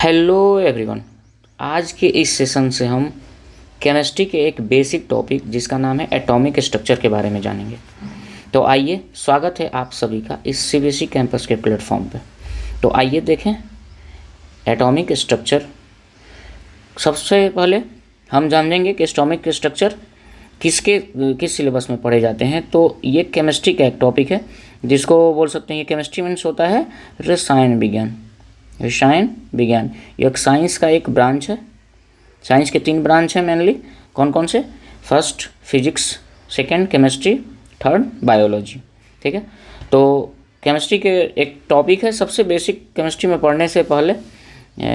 Hello everyone. आज के इस सेशन से हम केमिस्ट्री के एक बेसिक टॉपिक जिसका नाम है एटॉमिक स्ट्रक्चर के बारे में जानेंगे। तो आइए, स्वागत है आप सभी का इस सीबीएसई कैंपस के प्लेटफॉर्म पे। तो आइए देखें एटॉमिक स्ट्रक्चर। सबसे पहले हम जानेंगे कि एटॉमिक स्ट्रक्चर किस सिलेबस में पढ़े जाते हैं। तो ये केमिस्ट्री का एक टॉपिक है जिसको बोल सकते हैं, ये केमिस्ट्री मीन्स होता है रसायन विज्ञान। रसायन विज्ञान ये एक साइंस का एक ब्रांच है। साइंस के 3 ब्रांच हैं मेनली। कौन कौन से? First physics, second chemistry, third biology. ठीक है, तो केमिस्ट्री के एक टॉपिक है। सबसे बेसिक केमिस्ट्री में पढ़ने से पहले,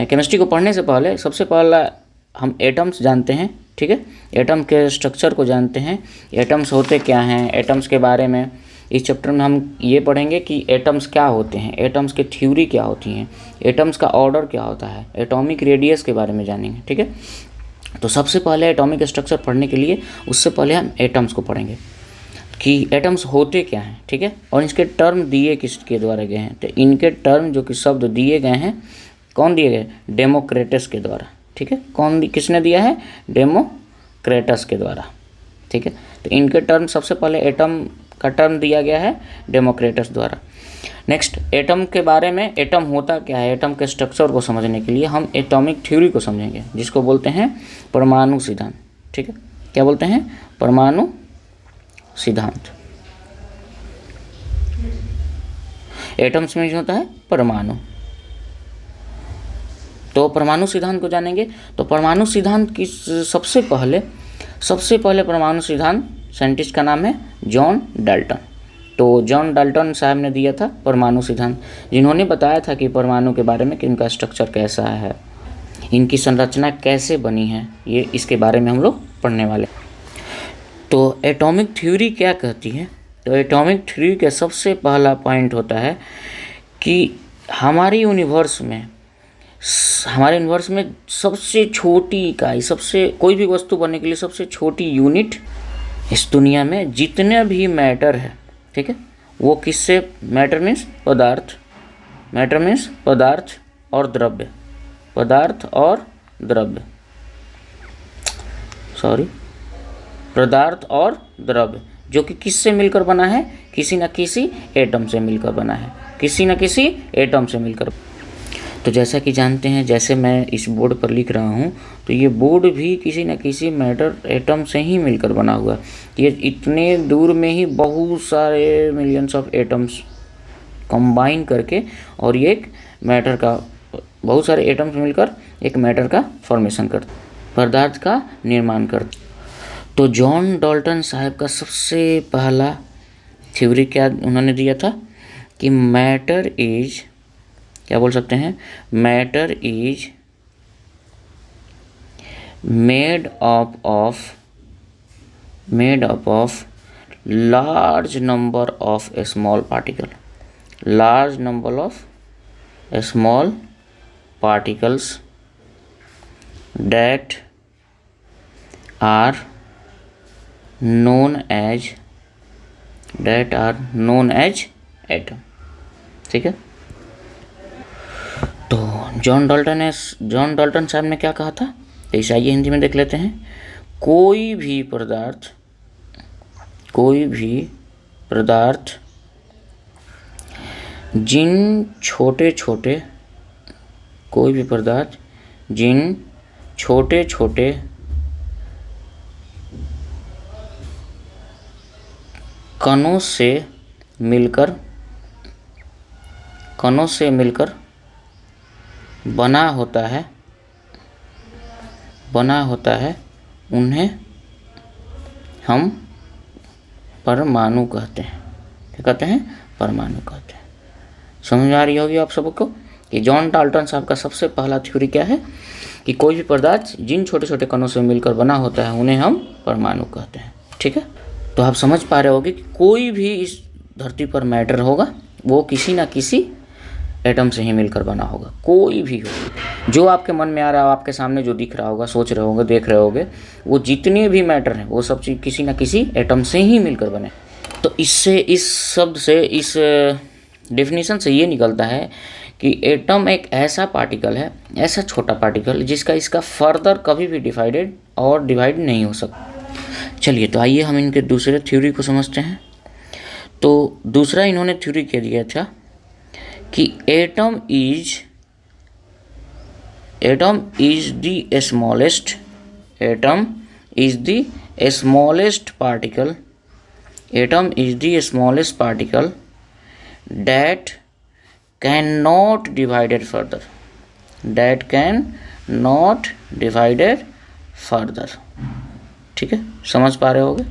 केमिस्ट्री को पढ़ने से पहले सबसे पहला हम एटम्स जानते हैं। ठीक है, एटम के स्ट्रक्चर को जानते हैं। एटम्स होते क्या हैं, एटम्स के बारे में इस चैप्टर में हम ये पढ़ेंगे कि एटम्स क्या होते हैं, एटम्स की थ्योरी क्या होती हैं, एटम्स का ऑर्डर क्या होता है, एटॉमिक रेडियस के बारे में जानेंगे। ठीक है, तो सबसे पहले एटॉमिक स्ट्रक्चर पढ़ने के लिए उससे पहले हम एटम्स को पढ़ेंगे कि एटम्स होते क्या हैं। ठीक है, और इसके टर्म दिए किसके द्वारा गए हैं। तो इनके टर्म जो कि शब्द दिए गए हैं, कौन दिए गए? डेमोक्रेटस के द्वारा। ठीक है, किसने दिया है? डेमोक्रेटस के द्वारा। ठीक है, तो इनके टर्म सबसे पहले एटम का टर्म दिया गया है डेमोक्रेटस द्वारा। नेक्स्ट, एटम के बारे में, एटम होता क्या है, एटम के स्ट्रक्चर को समझने के लिए हम एटॉमिक थ्योरी को समझेंगे जिसको बोलते हैं परमाणु सिद्धांत। ठीक है, क्या बोलते हैं? परमाणु सिद्धांत। एटम्स में जो होता है परमाणु, तो परमाणु सिद्धांत को जानेंगे। तो परमाणु सिद्धांत की सबसे पहले परमाणु सिद्धांत साइंटिस्ट का नाम है जॉन डाल्टन। तो जॉन डाल्टन साहब ने दिया था परमाणु सिद्धांत, जिन्होंने बताया था कि परमाणु के बारे में कि इनका स्ट्रक्चर कैसा है, इनकी संरचना कैसे बनी है, ये इसके बारे में हम लोग पढ़ने वाले। तो एटॉमिक थ्योरी क्या कहती है? तो एटॉमिक थ्योरी का सबसे पहला पॉइंट होता है कि हमारे यूनिवर्स में सबसे छोटी इकाई, कोई भी वस्तु बनने के लिए सबसे छोटी यूनिट इस दुनिया में जितने भी मैटर है, ठीक है, वो किससे? मैटर मीन्स पदार्थ, मैटर मीन्स पदार्थ और द्रव्य, पदार्थ और द्रव्य, पदार्थ और द्रव्य, जो कि किससे मिलकर बना है? किसी न किसी एटम से मिलकर बना है, किसी न किसी एटम से मिलकर। तो जैसा कि जानते हैं, जैसे मैं इस बोर्ड पर लिख रहा हूँ, तो ये बोर्ड भी किसी न किसी मैटर एटम से ही मिलकर बना हुआ है। ये इतने दूर में ही बहुत सारे मिलियंस ऑफ एटम्स कंबाइन करके और ये एक मैटर का, बहुत सारे एटम्स मिलकर एक मैटर का फॉर्मेशन करते, पदार्थ का निर्माण करते। तो जॉन डाल्टन साहब का सबसे पहला थ्योरी क्या उन्होंने दिया था कि मैटर इज, क्या बोल सकते हैं? Matter is made up of large number of small particle, large number of small particles that are known as atom। ठीक है, तो जॉन डाल्टन साहब ने क्या कहा था? तो इसे आइए हिंदी में देख लेते हैं। कोई भी पदार्थ जिन छोटे छोटे कणों से मिलकर बना होता है, उन्हें हम परमाणु कहते हैं। क्या कहते हैं? परमाणु कहते हैं। समझ आ रही होगी आप सबको कि जॉन डाल्टन साहब का सबसे पहला थ्योरी क्या है कि कोई भी पदार्थ जिन छोटे छोटे कणों से मिलकर बना होता है उन्हें हम परमाणु कहते हैं। ठीक है, तो आप समझ पा रहे होगे कि कोई भी इस धरती पर मैटर होगा वो किसी ना किसी एटम से ही मिलकर बना होगा। कोई भी हो, जो आपके मन में आ रहा हो, आपके सामने जो दिख रहा होगा, सोच रहे होंगे, देख रहे होंगे, वो जितने भी मैटर हैं वो सब चीज़ किसी ना किसी एटम से ही मिलकर बने। तो इससे, इस शब्द से, इस डेफिनेशन से ये निकलता है कि एटम एक ऐसा पार्टिकल है, ऐसा छोटा पार्टिकल जिसका इसका फर्दर कभी भी डिवाइड नहीं हो सकता। चलिए तो आइए हम इनके दूसरे थ्योरी को समझते हैं। तो दूसरा इन्होंने थ्योरी कह दिया था कि atom is the smallest particle that cannot divided further, ठीक है, समझ पा रहे होगे,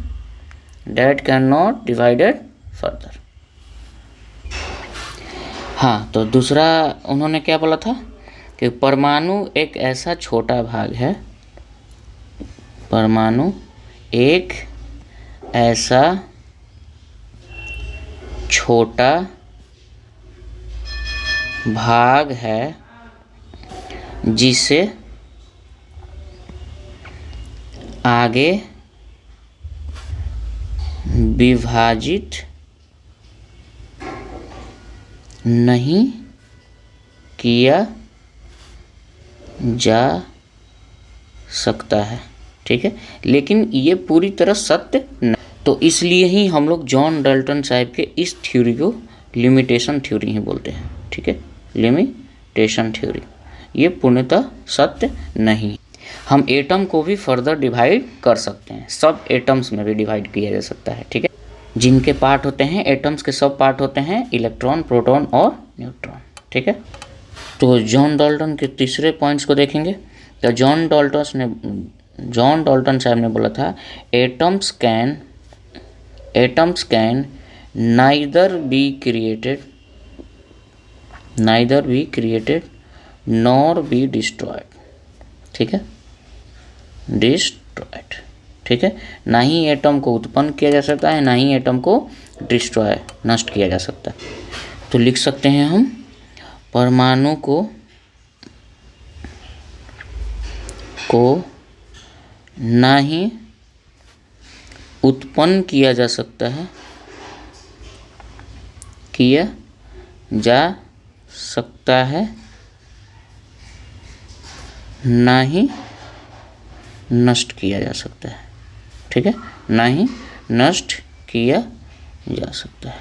that cannot divided further। हाँ, तो दूसरा उन्होंने क्या बोला था कि परमाणु एक ऐसा छोटा भाग है, परमाणु एक ऐसा छोटा भाग है जिसे आगे विभाजित नहीं किया जा सकता है, ठीक है, लेकिन ये पूरी तरह सत्य नहीं। तो इसलिए ही हम लोग जॉन डाल्टन साहब के इस थ्योरी को लिमिटेशन थ्योरी ही बोलते हैं, ठीक है, लिमिटेशन थ्योरी। ये पूर्णतः सत्य नहीं। हम एटम को भी फर्दर डिवाइड कर सकते हैं, सब एटम्स में भी डिवाइड किया जा सकता है, ठीक है, जिनके पार्ट होते हैं, एटम्स के सब पार्ट होते हैं इलेक्ट्रॉन, प्रोटॉन और न्यूट्रॉन, ठीक है। तो जॉन डाल्टन के तीसरे पॉइंट्स को देखेंगे। तो जॉन डाल्टन साहब ने बोला था atoms can neither be created nor be destroyed, ठीक है, डिस्ट्रॉयड, ठीक है, ना ही एटम को उत्पन्न किया जा सकता है, ना ही एटम को डिस्ट्रॉय नष्ट किया जा सकता है। तो लिख सकते हैं हम परमाणु को ना ही उत्पन्न किया जा सकता है, ना ही नष्ट किया जा सकता है, ठीक है, ना ही नष्ट किया जा सकता है।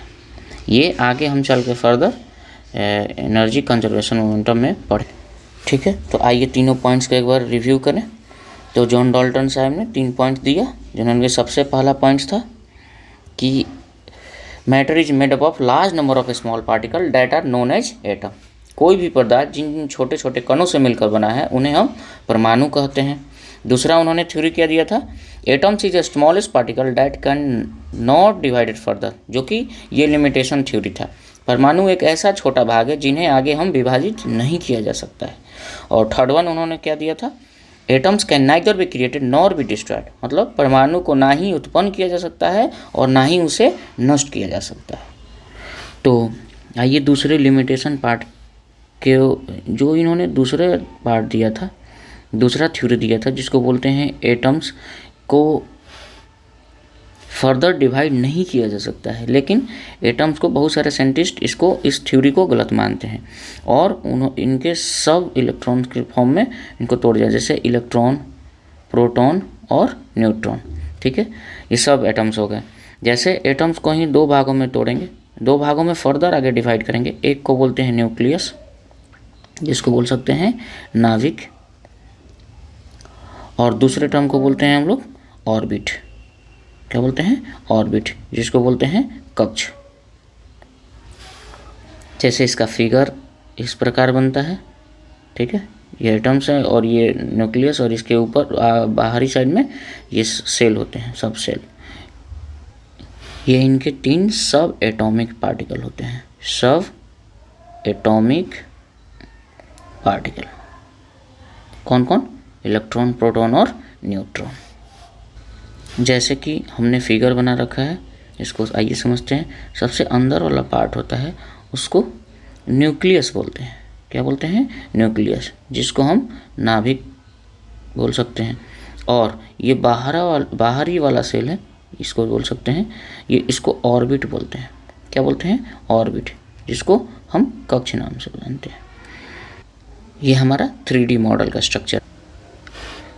ये आगे हम चल के फर्दर एनर्जी कंजर्वेशन मोमेंटम में पढ़े, ठीक है। तो आइए तीनों पॉइंट्स का एक बार रिव्यू करें। तो जॉन डाल्टन साहब ने 3 पॉइंट दिया, जिन्होंने सबसे पहला पॉइंट था कि matter is made up of large number of small particle that are known as atom. कोई भी पदार्थ जिन छोटे छोटे कणों से मिलकर बना है उन्हें हम परमाणु कहते हैं। दूसरा उन्होंने थ्योरी क्या दिया था, atoms is a smallest particle date can not divided further, जो कि ये लिमिटेशन थ्योरी था। परमाणु एक ऐसा छोटा भाग है जिन्हें आगे हम विभाजित नहीं किया जा सकता है। और थर्ड वन उन्होंने क्या दिया था, atoms can neither be created nor be destroyed, मतलब परमाणु को ना ही उत्पन्न किया जा सकता है और ना ही उसे नष्ट किया जा सकता है। तो आइए दूसरे लिमिटेशन पार्ट के जो इन्होंने दूसरे पार्ट दिया था, दूसरा थ्योरी दिया था, जिसको बोलते हैं एटम्स को फर्दर डिवाइड नहीं किया जा सकता है, लेकिन एटम्स को बहुत सारे साइंटिस्ट इस थ्योरी को गलत मानते हैं और इनके सब इलेक्ट्रॉन के फॉर्म में इनको तोड़ दिया, जैसे इलेक्ट्रॉन, प्रोटॉन और न्यूट्रॉन, ठीक है, ये सब एटम्स हो गए। जैसे एटम्स को ही 2 भागों में तोड़ेंगे, 2 भागों में फर्दर आगे डिवाइड करेंगे। एक को बोलते हैं न्यूक्लियस, जिसको बोल सकते हैं नाभिक, और दूसरे टर्म को बोलते हैं हम लोग ऑर्बिट। क्या बोलते हैं? ऑर्बिट, जिसको बोलते हैं कक्ष। जैसे इसका फिगर इस प्रकार बनता है, ठीक है, ये एटम्स है और ये न्यूक्लियस, और इसके ऊपर बाहरी साइड में ये सेल होते हैं, सब सेल। ये इनके 3 सब एटॉमिक पार्टिकल होते हैं, सब एटॉमिक पार्टिकल। कौन कौन? इलेक्ट्रॉन, प्रोटॉन और न्यूट्रॉन। जैसे कि हमने फिगर बना रखा है, इसको आइए समझते हैं। सबसे अंदर वाला पार्ट होता है, उसको न्यूक्लियस बोलते हैं। क्या बोलते हैं? न्यूक्लियस, जिसको हम नाभिक बोल सकते हैं। और ये बाहरी वाला सेल है, इसको बोल सकते हैं, इसको ऑर्बिट बोलते हैं। क्या बोलते हैं? ऑर्बिट, जिसको हम कक्ष नाम से जानते हैं। ये हमारा 3D मॉडल का स्ट्रक्चर।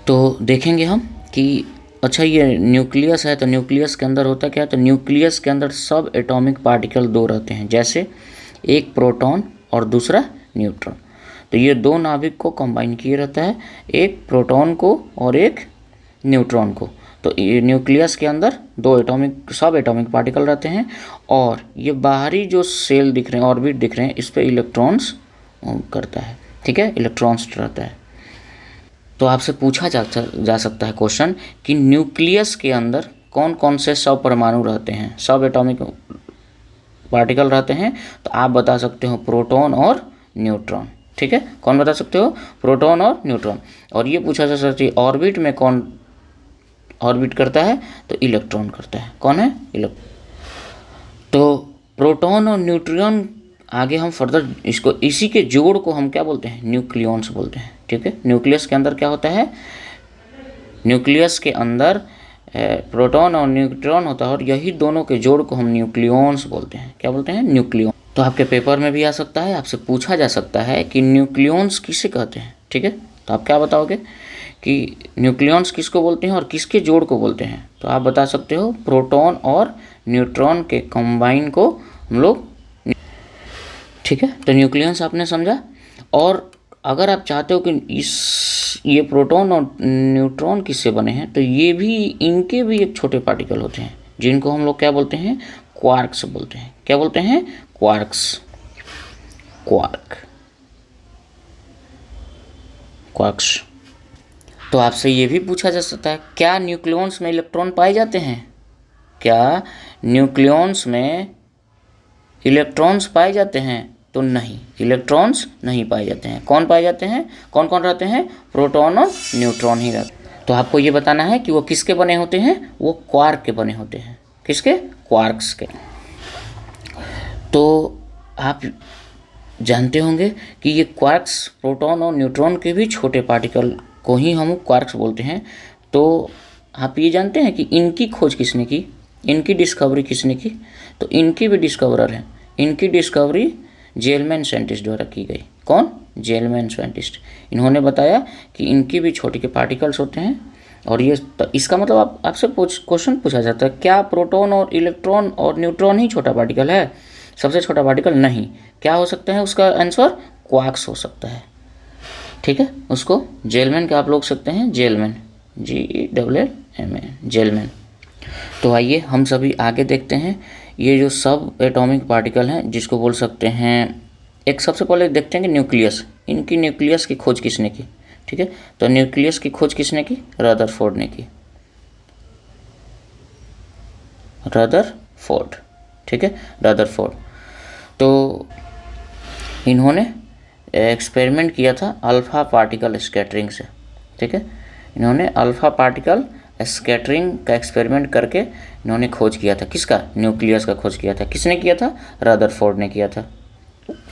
तो देखेंगे हम कि अच्छा ये न्यूक्लियस है, तो न्यूक्लियस के अंदर होता क्या है, तो न्यूक्लियस के अंदर सब एटॉमिक पार्टिकल दो रहते हैं, जैसे एक प्रोटॉन और दूसरा न्यूट्रॉन। तो ये दो नाभिक को कंबाइन किए रहता है, एक प्रोटॉन को और एक न्यूट्रॉन को। तो ये न्यूक्लियस के अंदर दो सब एटॉमिक पार्टिकल रहते हैं, और ये बाहरी जो सेल दिख रहे हैं, ऑर्बिट दिख रहे हैं, इस पर इलेक्ट्रॉन्स करता है, ठीक है, इलेक्ट्रॉन्स रहता है। तो आपसे पूछा जा सकता है क्वेश्चन कि न्यूक्लियस के अंदर कौन कौन से सब परमाणु रहते हैं, सब एटॉमिक पार्टिकल रहते हैं। तो आप बता सकते हो प्रोटॉन और न्यूट्रॉन, ठीक है। कौन बता सकते हो, प्रोटॉन और न्यूट्रॉन। और ये पूछा जा सकता है ऑर्बिट में कौन ऑर्बिट करता है, तो इलेक्ट्रॉन करता है। कौन है, इलेक्ट्रॉन। तो प्रोटॉन और न्यूट्रॉन आगे हम फर्दर इसको, इसी के जोड़ को हम क्या बोलते हैं, न्यूक्लियॉन्स बोलते हैं, ठीक है। न्यूक्लियस के अंदर क्या होता है, न्यूक्लियस के अंदर प्रोटॉन और न्यूट्रॉन होता है, और यही दोनों के जोड़ को हम न्यूक्लियॉन्स बोलते हैं। क्या बोलते हैं, न्यूक्लियॉन। तो आपके पेपर में भी आ सकता है, आपसे पूछा जा सकता है कि न्यूक्लियॉन्स किसे कहते हैं, ठीक है। तो आप क्या बताओगे कि न्यूक्लियॉन्स किसको बोलते हैं और किसके जोड़ को बोलते हैं। तो आप बता सकते हो प्रोटॉन और न्यूट्रॉन के कंबाइन को हम लोग, ठीक है। तो न्यूक्लियस आपने समझा। और अगर आप चाहते हो कि ये प्रोटॉन और न्यूट्रॉन किससे बने हैं, तो ये भी, इनके भी एक छोटे पार्टिकल होते हैं, जिनको हम लोग क्या बोलते हैं, क्वार्क्स बोलते हैं। क्या बोलते हैं, क्वार्क्स, क्वार्क्स। तो आपसे ये भी पूछा जा सकता है, क्या न्यूक्लियॉन्स में इलेक्ट्रॉन पाए जाते हैं, क्या न्यूक्लियॉन्स में इलेक्ट्रॉन्स पाए जाते हैं। तो नहीं, इलेक्ट्रॉन्स नहीं पाए जाते हैं। कौन पाए जाते हैं, कौन कौन रहते हैं, प्रोटॉन और न्यूट्रॉन ही रहते हैं। तो आपको ये बताना है कि वो किसके बने होते हैं, वो क्वार्क के बने होते हैं। किसके, क्वार्क्स के। तो आप जानते होंगे कि ये क्वार्क्स प्रोटॉन और न्यूट्रॉन के भी छोटे पार्टिकल को ही हम क्वार्क्स बोलते हैं। तो आप ये जानते हैं कि इनकी खोज किसने की, इनकी डिस्कवरी किसने की। तो इनकी भी डिस्कवरर हैं, इनकी डिस्कवरी जेलमैन साइंटिस्ट द्वारा की गई। कौन, जेलमैन साइंटिस्ट। इन्होंने बताया कि इनकी भी छोटे के पार्टिकल्स होते हैं। और ये तो इसका मतलब आपसे क्वेश्चन पूछा जाता है, क्या प्रोटॉन और इलेक्ट्रॉन और न्यूट्रॉन ही छोटा पार्टिकल है, सबसे छोटा पार्टिकल। नहीं, क्या हो सकता है उसका आंसर, क्वार्क्स हो सकता है, ठीक है। उसको जेलमैन क्या आप लोग सकते हैं, जेलमैन, GELLMAN, जेलमैन। तो आइए हम सभी आगे देखते हैं ये जो सब एटॉमिक पार्टिकल हैं, जिसको बोल सकते हैं, एक सबसे पहले देखते हैं कि न्यूक्लियस, इनकी न्यूक्लियस की खोज किसने की, ठीक है। तो न्यूक्लियस की खोज किसने की, रदरफोर्ड ने की, रदरफोर्ड, ठीक है, रदरफोर्ड। तो इन्होंने एक्सपेरिमेंट किया था अल्फ़ा पार्टिकल स्कैटरिंग से, ठीक है। इन्होंने अल्फ़ा पार्टिकल स्कैटरिंग का एक्सपेरिमेंट करके इन्होंने खोज किया था, किसका, न्यूक्लियस का खोज किया था। किसने किया था, रदरफोर्ड ने किया था।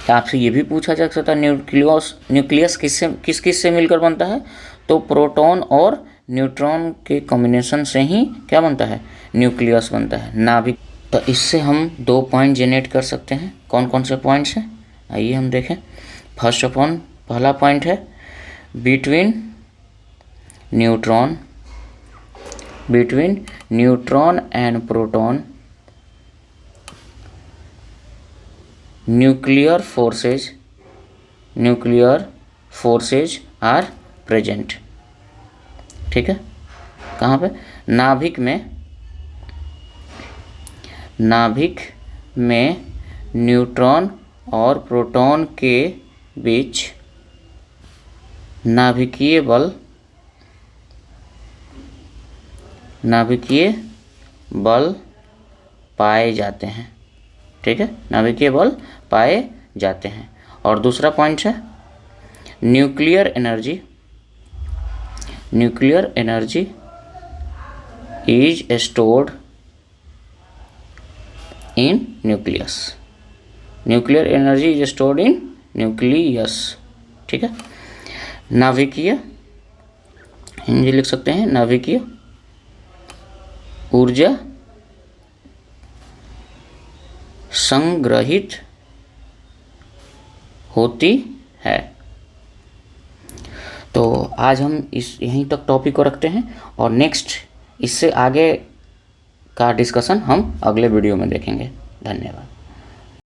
आपसे ये भी पूछा जा सकता है न्यूक्लियस किस किस से मिलकर बनता है। तो प्रोटॉन और न्यूट्रॉन के कॉम्बिनेशन से ही क्या बनता है, न्यूक्लियस बनता है, नाभिक। तो इससे हम 2 पॉइंट जनरेट कर सकते हैं। कौन कौन से पॉइंट्स हैं, आइए हम देखें। फर्स्ट अपॉन, पहला पॉइंट है between neutron and proton nuclear forces are present, ठीक है। कहाँ पे, नाभिक में न्यूट्रॉन और प्रोटॉन के बीच नाभिकीय बल पाए जाते हैं, ठीक है, नाभिकीय बल पाए जाते हैं। और दूसरा पॉइंट है nuclear energy is stored in nucleus, nuclear energy is stored in nucleus, ठीक है। नाभिकीय, हिंदी लिख सकते हैं, नाभिकीय ऊर्जा संग्रहित होती है। तो आज हम इस यहीं तक टॉपिक को रखते हैं और नेक्स्ट इससे आगे का डिस्कशन हम अगले वीडियो में देखेंगे। धन्यवाद।